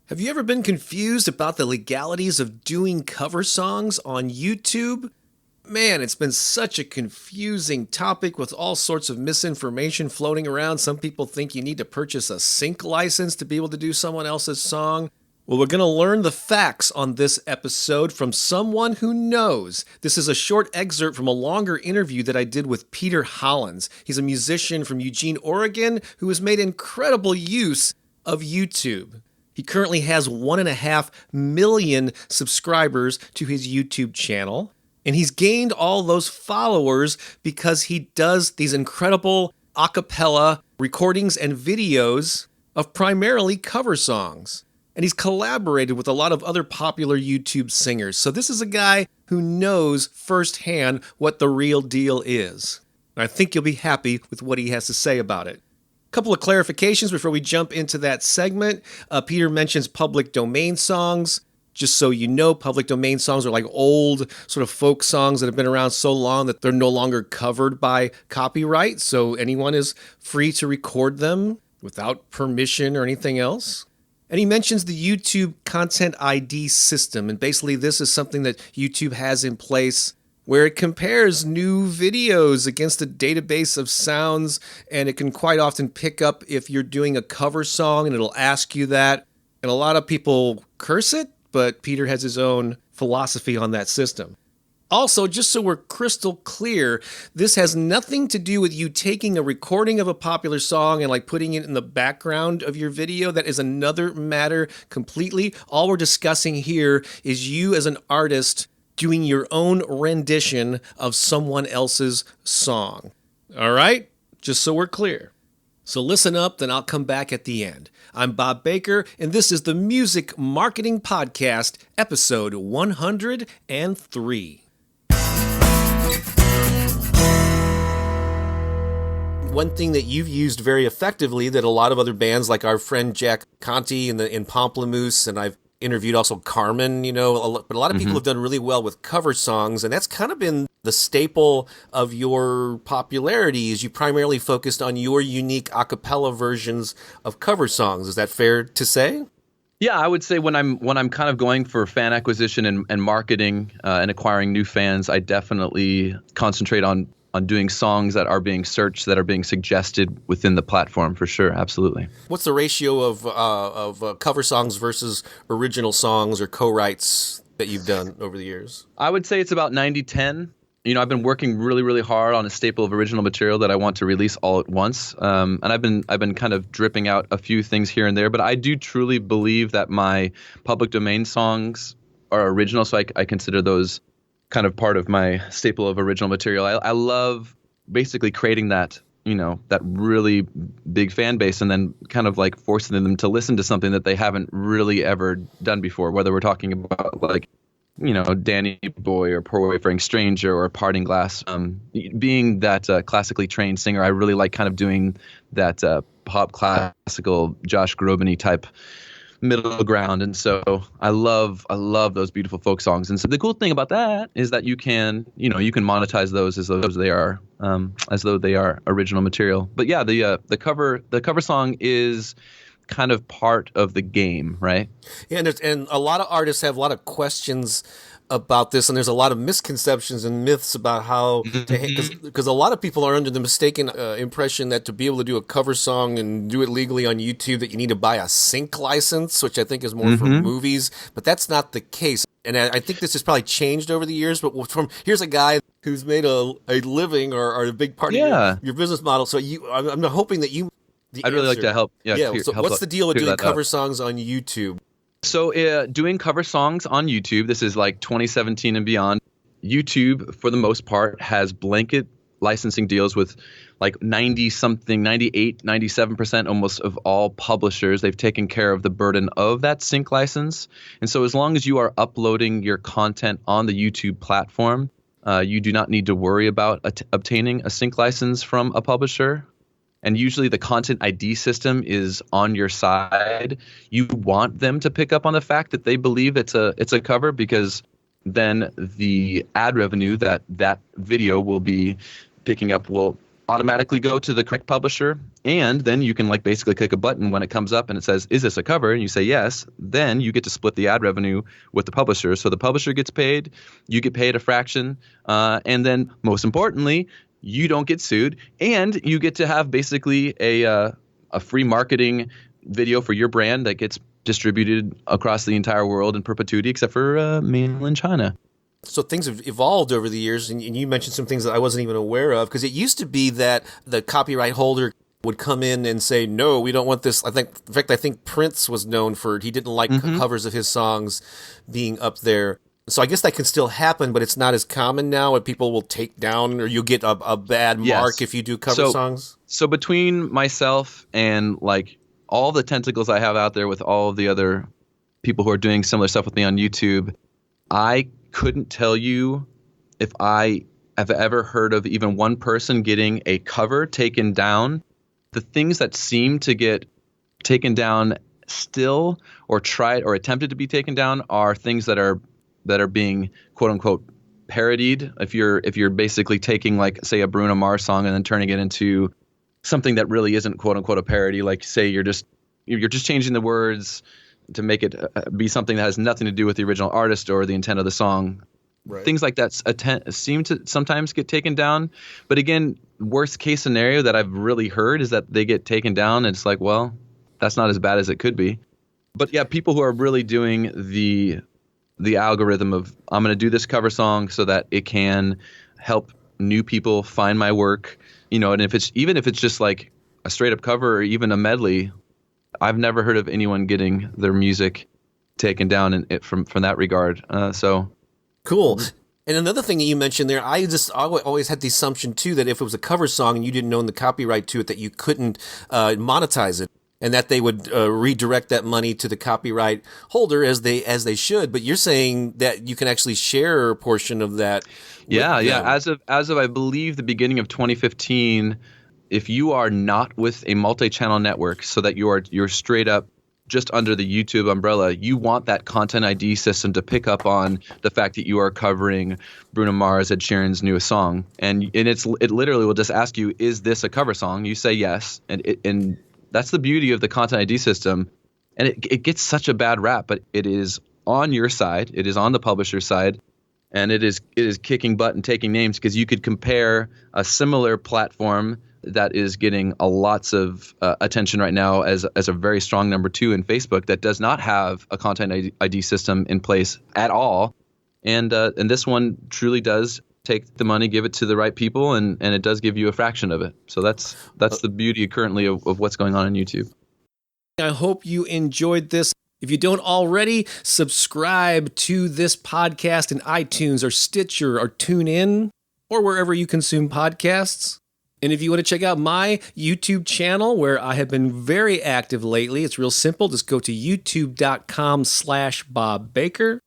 Have you ever been confused about the legalities of doing cover songs on YouTube? Man, it's been such a confusing topic with all sorts of misinformation floating around. Some people think you need to purchase a sync license to be able to do someone else's song. Well, we're going to learn the facts on this episode from someone who knows. This is a short excerpt from a longer interview that I did with Peter Hollens. He's a musician from Eugene, Oregon, who has made incredible use of YouTube. He currently has 1.5 million subscribers to his YouTube channel, and he's gained all those followers because he does these incredible a cappella recordings and videos of primarily cover songs. And he's collaborated with a lot of other popular YouTube singers. So this is a guy who knows firsthand what the real deal is. And I think you'll be happy with what he has to say about it. Couple of clarifications before we jump into that segment. Peter mentions public domain songs. Just so you know, public domain songs are like old sort of folk songs that have been around so long that they're no longer covered by copyright. So anyone is free to record them without permission or anything else. And he mentions the YouTube Content ID system. And basically this is something that YouTube has in place where it compares new videos against a database of sounds, and it can quite often pick up if you're doing a cover song, and it'll ask you that. And a lot of people curse it, but Peter has his own philosophy on that system. Also, just so we're crystal clear, this has nothing to do with you taking a recording of a popular song and like putting it in the background of your video. That is another matter completely. All we're discussing here is you as an artist doing your own rendition of someone else's song. All right? Just so we're clear. So listen up, then I'll come back at the end. I'm Bob Baker, and this is the Music Marketing Podcast, episode 103. One thing that you've used very effectively that a lot of other bands, like our friend Jack Conti in Pomplamoose, and I've interviewed also Carmen, but a lot of people have done really well with cover songs, and that's kind of been the staple of your popularity is you primarily focused on your unique a cappella versions of cover songs. Is that fair to say? Yeah, I would say when I'm kind of going for fan acquisition and marketing and acquiring new fans, I definitely concentrate on doing songs that are being searched, that are being suggested within the platform, for sure. Absolutely. What's the ratio of cover songs versus original songs or co-writes that you've done over the years? I would say it's about 90-10. I've been working really, really hard on a staple of original material that I want to release all at once. And I've been kind of dripping out a few things here and there, but I do truly believe that my public domain songs are original, so I consider those kind of part of my staple of original material. I love basically creating that, that really big fan base and then kind of like forcing them to listen to something that they haven't really ever done before, whether we're talking about like, Danny Boy or Poor Wayfaring Stranger or Parting Glass. Being that classically trained singer, I really like kind of doing that pop classical Josh Groban-y type middle ground, and so I love those beautiful folk songs. And so the cool thing about that is that you can monetize those as though they are original material. But yeah, the cover song is kind of part of the game, right? Yeah, and a lot of artists have a lot of questions about this, and there's a lot of misconceptions and myths about how because a lot of people are under the mistaken impression that to be able to do a cover song and do it legally on YouTube that you need to buy a sync license, which I think is more for movies, but that's not the case. And I think this has probably changed over the years, but here's a guy who's made a living or a big part of your business model. So I'm hoping that you I'd really like to help. So what's the deal with doing cover songs on YouTube? So doing cover songs on YouTube, this is like 2017 and beyond. YouTube, for the most part, has blanket licensing deals with like 90-something, 98, 97% almost of all publishers. They've taken care of the burden of that sync license. And so as long as you are uploading your content on the YouTube platform, you do not need to worry about obtaining a sync license from a publisher. And usually the content ID system is on your side. You want them to pick up on the fact that they believe it's a cover, because then the ad revenue that video will be picking up will automatically go to the correct publisher, and then you can like basically click a button when it comes up and it says, is this a cover? And you say yes. Then you get to split the ad revenue with the publisher. So the publisher gets paid, you get paid a fraction, and then most importantly, you don't get sued, and you get to have basically a free marketing video for your brand that gets distributed across the entire world in perpetuity, except for mainland China. So things have evolved over the years, and you mentioned some things that I wasn't even aware of, because it used to be that the copyright holder would come in and say, no, we don't want this. In fact, I think Prince was known for, he didn't like covers of his songs being up there. So I guess that can still happen, but it's not as common now, and people will take down, or you'll get a bad mark if you do cover songs. So between myself and like all the tentacles I have out there with all of the other people who are doing similar stuff with me on YouTube, I couldn't tell you if I have ever heard of even one person getting a cover taken down. The things that seem to get taken down still, or tried or attempted to be taken down, are things that are being quote unquote parodied. If you're basically taking, like, say, a Bruno Mars song and then turning it into something that really isn't quote unquote a parody, like say you're just changing the words to make it be something that has nothing to do with the original artist or the intent of the song. Right. Things like that seem to sometimes get taken down. But again, worst case scenario that I've really heard is that they get taken down, and it's like, well, that's not as bad as it could be. But yeah, people who are really doing the algorithm of, I'm going to do this cover song so that it can help new people find my work, and even if it's just like a straight up cover or even a medley, I've never heard of anyone getting their music taken down from that regard. So cool. And another thing that you mentioned there, I always had the assumption too that if it was a cover song and you didn't own the copyright to it, that you couldn't monetize it, and that they would redirect that money to the copyright holder as they should. But you're saying that you can actually share a portion of that. Yeah. As of I believe the beginning of 2015. If you are not with a multi-channel network, so that you're straight up just under the YouTube umbrella, you want that Content ID system to pick up on the fact that you are covering Bruno Mars, Ed Sheeran's newest song, and it literally will just ask you, is this a cover song? You say yes, and that's the beauty of the Content ID system, and it gets such a bad rap, but it is on your side, it is on the publisher's side. And it is kicking butt and taking names, because you could compare a similar platform that is getting lots of attention right now as a very strong number 2 in Facebook, that does not have a Content ID system in place at all. And this one truly does take the money, give it to the right people, and it does give you a fraction of it. So that's the beauty currently of what's going on YouTube. I hope you enjoyed this. If you don't already, subscribe to this podcast in iTunes or Stitcher or TuneIn or wherever you consume podcasts. And if you want to check out my YouTube channel, where I have been very active lately, it's real simple. Just go to youtube.com/Bob Baker.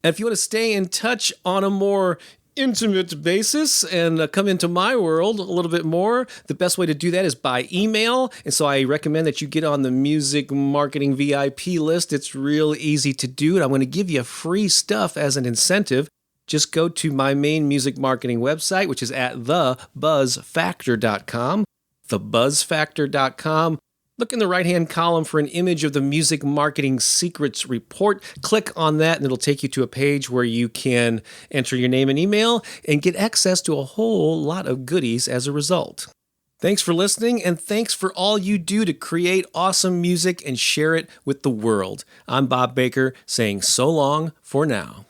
And if you want to stay in touch on a more intimate basis and come into my world a little bit more, the best way to do that is by email. And so I recommend that you get on the Music Marketing VIP list. It's real easy to do, and I'm going to give you free stuff as an incentive. Just go to my main music marketing website, which is at thebuzzfactor.com, thebuzzfactor.com. Look in the right-hand column for an image of the Music Marketing Secrets Report. Click on that, and it'll take you to a page where you can enter your name and email and get access to a whole lot of goodies as a result. Thanks for listening, and thanks for all you do to create awesome music and share it with the world. I'm Bob Baker, saying so long for now.